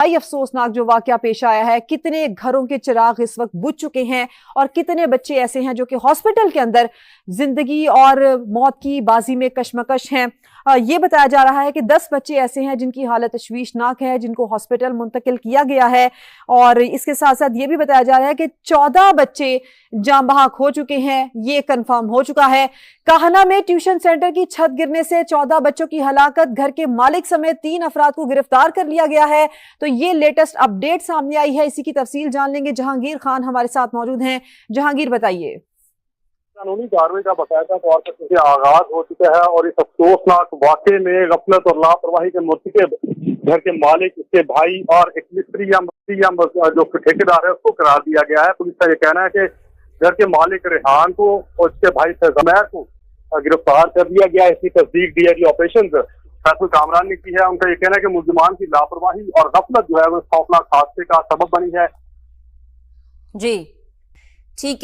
अफसोसनाक जो वाकया पेश आया है, कितने घरों के चिराग इस वक्त बुझ चुके हैं और कितने बच्चे ऐसे हैं जो कि हॉस्पिटल के अंदर जिंदगी और मौत की बाजी में कशमकश हैं। ये बताया जा रहा है कि 10 बच्चे ऐसे हैं जिनकी हालत तशवीशनाक है, जिनको हॉस्पिटल मुंतकिल किया गया है। और इसके साथ साथ ये भी बताया जा रहा है कि 14 बच्चे जान बहक हो चुके हैं, ये कंफर्म हो चुका है। काहना में ट्यूशन सेंटर की छत गिरने से 14 बच्चों की हलाकत, घर के मालिक समेत 3 अफराद को गिरफ्तार कर लिया गया है। तो ये लेटेस्ट अपडेट सामने आई है, इसी की तफसील जान लेंगे। जहांगीर खान हमारे साथ मौजूद हैं। जहांगीर, बताइए। कानूनी कार्रवाई का बाकायदा तौर पर से आगाज हो चुका है और इस अफसोसनाक वाकये में गफलत और लापरवाही के मुर्तकिब घर के मालिक, उसके भाई और एक मिस्त्री या जो ठेकेदार है उसको करार दिया गया है। पुलिस का ये कहना है कि घर के मालिक रेहान को और उसके भाई फैजल को गिरफ्तार कर दिया गया। इसकी तस्दीक डीआईजी ऑपरेशन फैसल कामरान ने की है। उनका ये कहना है कि मुल्जिमान की लापरवाही और गफलत जो है वो खौफनाक हादसे का सबब बनी है। जी ठीक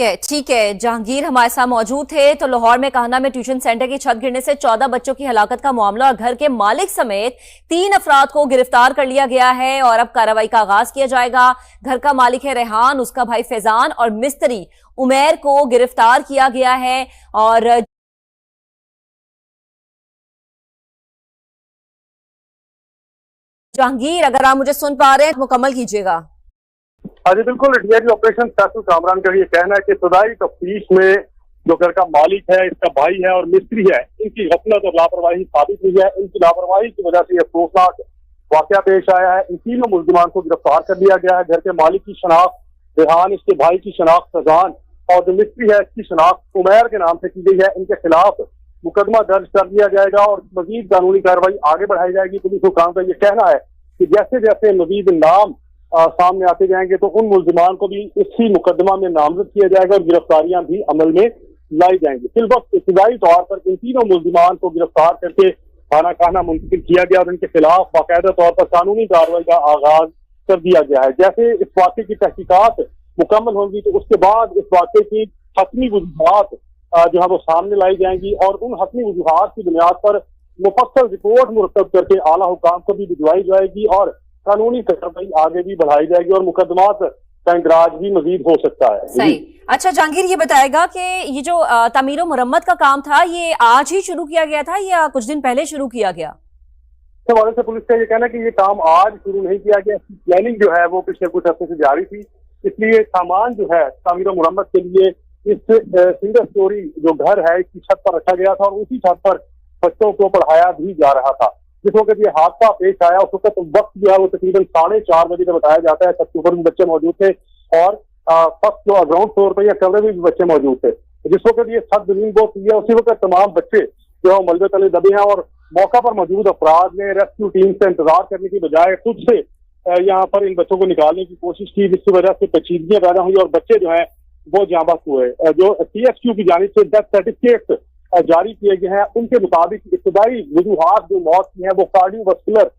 है। जहांगीर हमारे साथ मौजूद थे। तो लाहौर में काहना में ट्यूशन सेंटर की छत गिरने से 14 बच्चों की हलाकत का मामला और घर के मालिक समेत 3 अफराद को गिरफ्तार कर लिया गया है और अब कार्रवाई का आगाज किया जाएगा। घर का मालिक है रेहान, उसका भाई फैजान और मिस्त्री उमैर को गिरफ्तार किया गया है। और जहांगीर, अगर आप मुझे सुन पा रहे हैं तो मुकम्मल कीजिएगा। हाँ जी बिल्कुल। डीआईजी ऑपरेशन फैसल कामरान का ये कहना है कि इब्तदाई तफ्तीश में जो घर का मालिक है, इसका भाई है और मिस्त्री है, इनकी गफलत और लापरवाही साबित हुई है। इनकी लापरवाही की वजह से यह अफसोसनाक वाकया पेश आया है। इन तीनों मुल्जिमान को गिरफ्तार कर लिया गया है। घर के मालिक की शनाख्त रेहान, इसके भाई की शनाख्त फैजान और जो मिस्त्री है इसकी शनाख्त उमैर के नाम से की गई है। इनके खिलाफ मुकदमा दर्ज कर लिया जाएगा और मजीद कानूनी कार्रवाई आगे बढ़ाई जाएगी। पुलिस हुकाम का ये कहना है कि जैसे जैसे मजीद नाम सामने आते जाएंगे तो उन मुल्जिमान को भी इसी मुकदमा में नामजद किया जाएगा और गिरफ्तारियां भी अमल में लाई जाएंगी। फिल वक्त इब्तदाई तौर पर इन तीनों मुल्जिमान को गिरफ्तार करके थाना काहना मुंतकिल किया गया और इनके खिलाफ बाकायदा तौर पर कानूनी कार्रवाई का आगाज कर दिया गया है। जैसे इस वाक़े की तहकीकात मुकम्मल होंगी तो उसके बाद इस वाक़े की हतमी वजूहात जो है वो सामने लाई जाएंगी और उन हतमी वजूहात की बुनियाद पर मुफस्सल रिपोर्ट मुरतब करके आला हुकाम को भी भिजवाई जाएगी और कानूनी कार्रवाई आगे भी बढ़ाई जाएगी और मुकदमात का इंदराज भी मजीद हो सकता है। सही। अच्छा जहांगीर, ये बताएगा कि ये जो तामीर और मुरम्मत का काम था ये आज ही शुरू किया गया था या कुछ दिन पहले शुरू किया गया? इस हवाले से पुलिस का ये कहना है कि ये काम आज शुरू नहीं किया गया। प्लानिंग जो है वो पिछले कुछ हफ्ते से जारी थी, इसलिए सामान जो है तामीर और मुरम्मत के लिए इस सिंगल स्टोरी जो घर है इसकी छत पर रखा गया था और उसी छत पर बच्चों को पढ़ाया भी जा रहा था। जिस वक्त ये हादसा पेश आया उस वक्त जो है वो तकरीबन 4:30 बजे का बताया जाता है। छत के ऊपर भी बच्चे मौजूद थे और फर्स्ट फ्लोर ग्राउंड फ्लोर पर या कमरे में भी बच्चे मौजूद थे। जिस वक्त ये छत जमीन को थी उसी वक्त तमाम बच्चे जो है मलबे तले दबे हैं और मौका पर मौजूद अफराद ने रेस्क्यू टीम से इंतजार करने की बजाय खुद से यहाँ पर इन बच्चों को निकालने की कोशिश की, जिसकी वजह से पेचीदगियां पैदा हुई और बच्चे जो है वो जांबाज हुए। जो CHQ की जानिब से डेथ सर्टिफिकेट जारी किए गए हैं उनके मुताबिक इब्तदाई वजूहात जो मौत की है वो कार्डियोवास्कुलर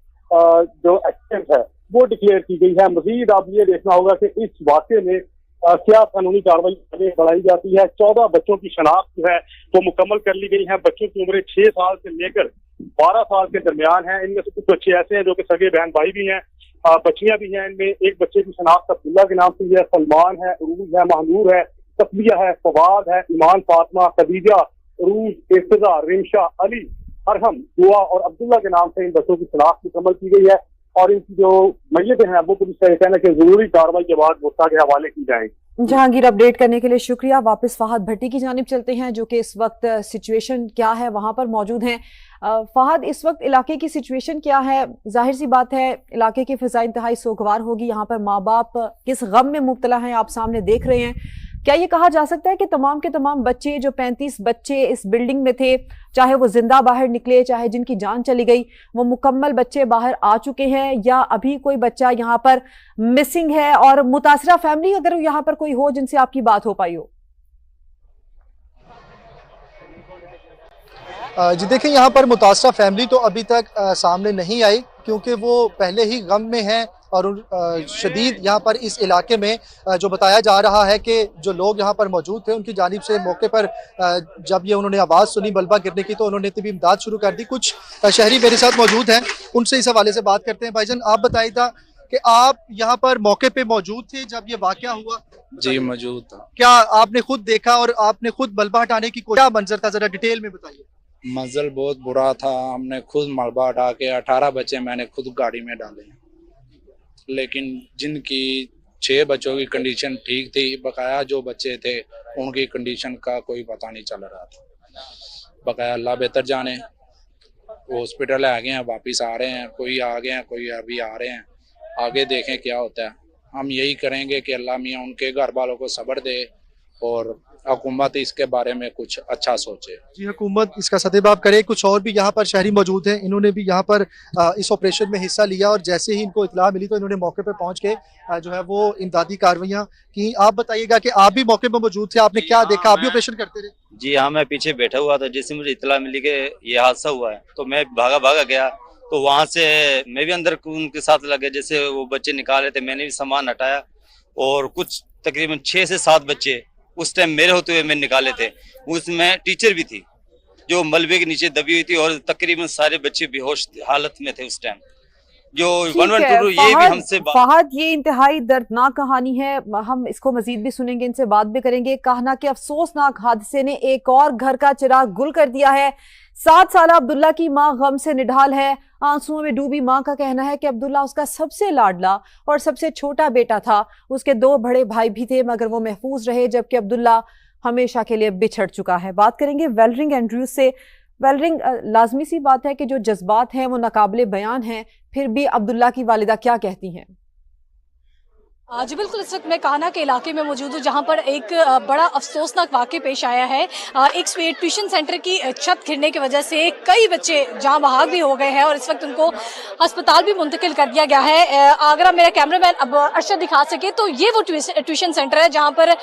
जो एक्सीडेंट है वो डिक्लेयर की गई है। मजीद आप ये देखना होगा कि इस वाक़े में क्या कानूनी कार्रवाई आगे बढ़ाई जाती है। 14 बच्चों की शनाख्त जो है वो मुकम्मल कर ली गई है। बच्चों की उम्र 6 साल से लेकर 12 साल के दरमियान है। इनमें से कुछ बच्चे ऐसे हैं जो कि सगे बहन भाई भी हैं, बच्चियां भी हैं। इनमें एक बच्चे की शनाख्त अब्दुल्ला के नाम से है, सलमान है, उरूज है, महनूर है, तस्बिया है, फवाद है, ईमान, फातिमा, खदीजा, उरूज, इफ्तिजा, रिमशा, अली, अरहम, दुआ और अब्दुल्ला के नाम से इन बच्चों की शनाख्त मुकम्मल की गई है और इनकी जो मैयतें हैं वो पुलिस का कहना है कि जरूरी कार्रवाई के बाद मुफ्ता के हवाले की जाएंगी। जहांगीर, अपडेट करने के लिए शुक्रिया। वापस फहद भट्टी की जानिब चलते हैं जो कि इस वक्त सिचुएशन क्या है वहां पर मौजूद हैं। फहद, इस वक्त इलाके की सिचुएशन क्या है? जाहिर सी बात है इलाके की फिजा इंतहाई सोगवार होगी। यहाँ पर माँ बाप किस गम में मुब्तला हैं आप सामने देख रहे हैं। क्या ये कहा जा सकता है कि तमाम के तमाम बच्चे, जो 35 बच्चे इस बिल्डिंग में थे, चाहे वो जिंदा बाहर निकले चाहे जिनकी जान चली गई, वो मुकम्मल बच्चे बाहर आ चुके हैं या अभी कोई बच्चा यहाँ पर मिसिंग है? और मुतासरा फैमिली अगर यहाँ पर कोई हो जिनसे आपकी बात हो पाई हो? जी देखिए, यहाँ पर मुतासरा फैमिली तो अभी तक सामने नहीं आई क्योंकि वो पहले ही गम में हैं और शदीद यहाँ पर इस इलाके में जो बताया जा रहा है कि जो लोग यहाँ पर मौजूद थे उनकी जानिब से मौके पर जब ये उन्होंने आवाज़ सुनी मलबा गिरने की तो उन्होंने तभी इमदाद शुरू कर दी। कुछ शहरी मेरे साथ मौजूद हैं, उनसे इस हवाले से बात करते हैं। भाईजान, आप बताइए था कि आप यहाँ पर मौके पे मौजूद थे जब ये वाकया हुआ? जी मौजूद था। क्या आपने खुद देखा और आपने खुद मलबा हटाने की कोशिश? क्या मंजर था, जरा डिटेल में बताइए। मंजर बहुत बुरा था। हमने खुद मलबा हटा के 18 बच्चे मैंने खुद गाड़ी में डाले, लेकिन जिनकी 6 बच्चों की कंडीशन ठीक थी, बकाया जो बच्चे थे उनकी कंडीशन का कोई पता नहीं चल रहा था। बकाया अल्लाह बेहतर जाने। वो हॉस्पिटल आ गए हैं, वापिस आ रहे हैं, कोई आ गए हैं, कोई अभी आ रहे हैं। आगे देखें क्या होता है। हम यही करेंगे कि अल्लाह मियाँ उनके घर वालों को सब्र दे और हुकूमत इसके बारे में कुछ अच्छा सोचे। जी, हुकूमत इसका सदेबाब करे। कुछ और भी यहाँ पर शहरी मौजूद हैं, इन्होंने भी यहाँ पर इस ऑपरेशन में हिस्सा लिया और जैसे ही इनको इत्तला मिली तो इन्होंने मौके पर पहुँच के जो है वो इमदादी कार्रवाइयाँ की। आप बताइएगा कि आप भी मौके पर मौजूद थे, आपने क्या देखा? आप भी ऑपरेशन करते रहे? जी हाँ, मैं पीछे बैठा हुआ था। जैसे मुझे इत्तला मिली कि ये हादसा हुआ है तो मैं भागा गया, तो वहां से मैं भी अंदर उनके साथ लगे। जैसे वो बच्चे निकाले थे, मैंने भी सामान हटाया और कुछ तकरीबन 6 से 7 बच्चे उस टाइम मेरे होते हुए मैंने निकाले थे। उसमें टीचर भी थी जो मलबे के नीचे दबी हुई थी और तकरीबन सारे बच्चे बेहोश हालत में थे उस टाइम। जो 112 ये भी हमसे फहद, ये इंतहाई दर्दनाक कहानी है। हम इसको मजीद भी सुनेंगे, इनसे बात भी करेंगे। कहना कि अफसोसनाक हादसे ने एक और घर का चिराग गुल कर दिया है। 7 साल अब्दुल्ला की मां गम से निढाल है। आंसुओं में डूबी मां का कहना है कि अब्दुल्ला उसका सबसे लाडला और सबसे छोटा बेटा था। उसके 2 बड़े भाई भी थे मगर वो महफूज रहे, जबकि अब्दुल्ला हमेशा के लिए बिछड़ चुका है। बात करेंगे वेलरिंग एंड्रयूज से। वेलरिंग, लाजमी सी बात है कि जो जज्बात हैं वो नाकाबिले बयान हैं, फिर भी अब्दुल्ला की वालिदा क्या कहती हैं? जी बिल्कुल, इस वक्त मैं कान्हा के इलाके में मौजूद हूँ जहाँ पर एक बड़ा अफसोसनाक वाक़या पेश आया है। एक ट्यूशन सेंटर की छत गिरने की वजह से कई बच्चे जहाँ बहाक भी हो गए हैं और इस वक्त उनको अस्पताल भी मुंतकिल कर दिया गया है। अगर मेरा कैमरामैन अब अरशद दिखा सके तो ये वो ट्यूशन सेंटर है जहाँ पर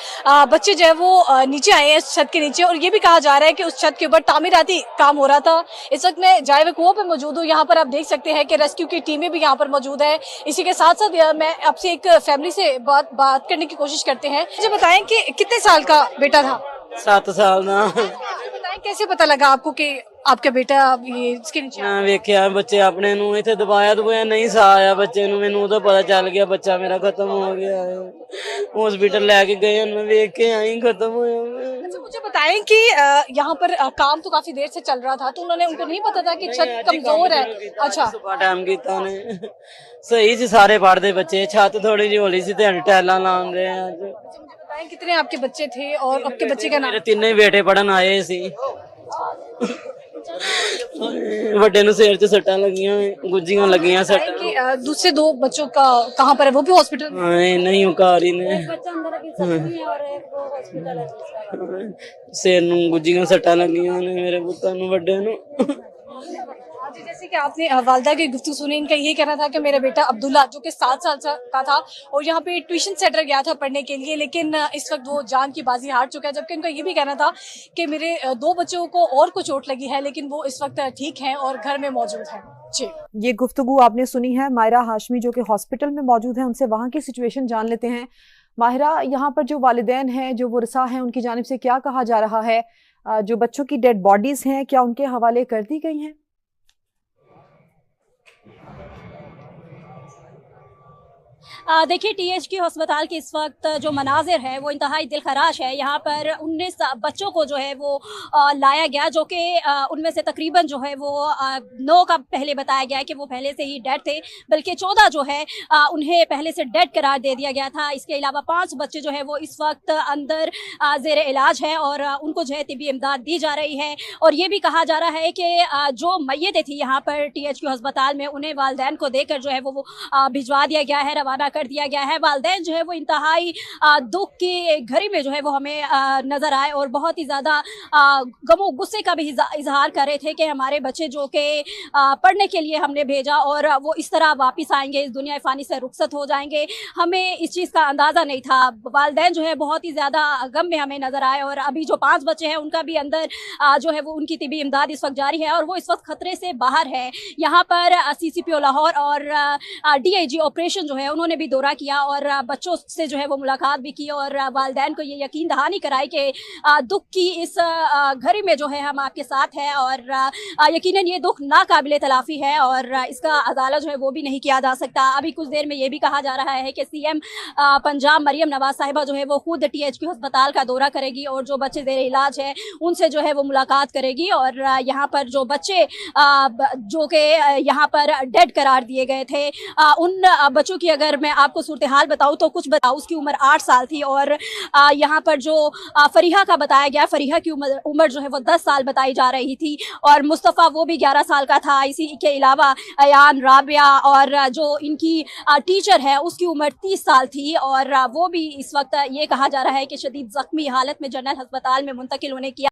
बच्चे जो है वो नीचे आए हैं छत के नीचे, और ये भी कहा जा रहा है कि उस छत के ऊपर तामीराती काम हो रहा था। इस वक्त मैं जाए कुओं पर मौजूद हूँ। यहाँ पर आप देख सकते हैं कि रेस्क्यू की टीमें भी यहाँ पर मौजूद है। इसी के साथ साथ मैं आपसे एक फैमिली से बात करने की कोशिश करते हैं। मुझे बताएं कि कितने साल का बेटा था? 7 साल ना। बताएं कैसे पता लगा आपको कि आपका बेटा ये इसके नीचे? मैं वेख्या बच्चे अपने नूं इत्थे दबाया नहीं सा आया बच्चे नूं, मैनूं तो पता चल गया बच्चा मेरा खत्म हो गया है। हॉस्पिटल लेके गए, मैं वेख के आई खत्म होया। अच्छा, मुझे बताएं कि यहाँ पर काम तो काफी देर से चल रहा था, तो उन्होंने उनको नहीं पता था कि छत कमजोर है? अच्छा, सुबह टाइम कीता ने सही जी, सारे पढ़दे बच्चे, छत थोड़ी जी होली सी ते टाइलां लांदे हैं। आज मुझे बताएं कितने आपके बच्चे थे और आपके बच्चे का नाम? मेरे 3 बेटे पढ़न आए सी। ਵੱਡੇ ਨੂੰ ਸਿਰ 'ਚ ਸੱਟਾਂ ਲੱਗੀਆਂ, ਗੁੱਜੀਆਂ ਲੱਗੀਆਂ ਸੱਟਾਂ। कि दूसरे 2 बच्चों का कहाँ पर है? वो भी हॉस्पिटल में? नहीं कार ही ने सिर ਨੂੰ ਗੁੱਜੀਆਂ ਸੱਟਾਂ ਲੱਗੀਆਂ ਨੇ ਮੇਰੇ ਪੁੱਤਾਂ ਨੂੰ ਵੱਡੇ ਨੂੰ। जी, जैसे कि आपने वालिदा की गुफ्तगू सुनी, इनका यही कहना था कि मेरा बेटा अब्दुल्ला जो कि 7 साल का था और यहाँ पे ट्यूशन सेंटर गया था पढ़ने के लिए, लेकिन इस वक्त वो जान की बाजी हार चुका है। जबकि इनका ये भी कहना था कि मेरे 2 बच्चों को और को चोट लगी है, लेकिन वो इस वक्त ठीक हैं और घर में मौजूद हैं। जी, ये गुफ्तगू आपने सुनी है माहिरा हाशमी जो कि हॉस्पिटल में मौजूद है, उनसे वहाँ की सिचुएशन जान लेते हैं। माहिरा, यहाँ पर जो वालिदैन हैं, जो वरसा हैं, उनकी जानिब से क्या कहा जा रहा है? जो बच्चों की डेड बॉडीज हैं क्या उनके हवाले कर दी गई हैं? देखिए, टीएचके अस्पताल के इस वक्त जो मनाजिर है वो इंतहाई दिलखराश है। यहाँ पर 19 बच्चों को जो है वो लाया गया, जो कि उनमें से तकरीबन जो है वो 9 का पहले बताया गया है कि वो पहले से ही डेड थे, बल्कि 14 जो है उन्हें पहले से डेड करार दे दिया गया था। इसके अलावा 5 बच्चे जो है वो इस वक्त अंदर ज़ेर इलाज है और उनको जो है तिबी इमदाद दी जा रही है। और ये भी कहा जा रहा है कि जो मैयतें थी यहाँ पर टीएचके अस्पताल में, उन्हें वालिदैन को देकर जो है वो भिजवा दिया गया है, रवाना कर दिया गया है। वालिदैन जो है वो इंतहाई दुख की घड़ी में जो है वो हमें नजर आए और बहुत ही ज़्यादा गमो गुस्से का भी इजहार कर रहे थे कि हमारे बच्चे जो कि पढ़ने के लिए हमने भेजा और वो इस तरह वापस आएंगे, इस दुनिया फ़ानी से रुखसत हो जाएंगे। हमें इस चीज़ का अंदाज़ा नहीं था। वालिदैन जो है बहुत ही ज़्यादा गम में हमें नजर आए और अभी जो 5 बच्चे हैं उनका भी अंदर जो है वो उनकी तिबी इमदाद इस वक्त जारी है और वो इस वक्त खतरे से बाहर है। यहाँ पर CCPO लाहौर और DIG ऑपरेशन जो है उन्होंने भी भी दौरा किया और बच्चों से जो है वो मुलाकात भी की और वालिदैन को ये यकीन दहानी कराई कि दुख की इस घड़ी में जो है हम आपके साथ हैं और यकीनन ये दुख नाकाबिले तलाफी है और इसका अदाला जो है वो भी नहीं किया जा सकता। अभी कुछ देर में ये भी कहा जा रहा है कि सीएम पंजाब मरियम नवाज साहिबा जो है वो खुद टीएचक्यू अस्पताल का दौरा करेगी और जो बच्चे ज़ेरे इलाज है उनसे जो है वो मुलाकात करेगी और यहाँ पर जो बच्चे जो कि यहाँ पर डेड करार दिए गए थे उन बच्चों की अगर मैं आपको सूरत हाल बताऊँ तो कुछ बताऊँ, उसकी उम्र 8 साल थी और यहाँ पर जो फरीहा का बताया गया, फरीहा की उम्र जो है वो 10 साल बताई जा रही थी और मुस्तफ़ा वो भी 11 साल का था। इसी के अलावा अयान, राबिया और जो इनकी टीचर है उसकी उम्र 30 साल थी और वो भी इस वक्त ये कहा जा रहा है कि शदीद जख्मी हालत में जनरल अस्पताल में मुंतकिल होने की